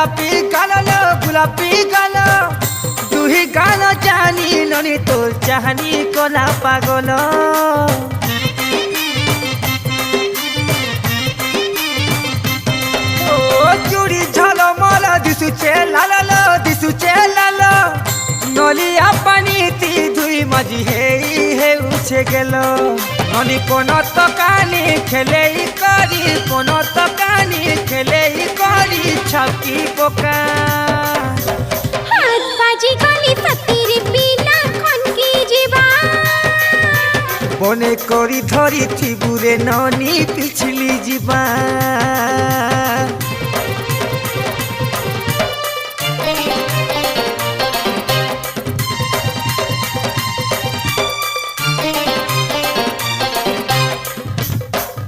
গোলাপি গাল দুহি গাল জানি ননি তোর চাহানি কলা পাগল ও চুড়ি ঝলমল দিশুছে লাল নলিয়া পানি তি ধুই মাঝি হেউছে গেল ননি কোন তকানি খেলেই করি ছকি পোকা হাত বাজি গলি সতীর বিনা খনকি জীবা বনে করি ধরি থিবুরে ননি পিছলি ଯିବା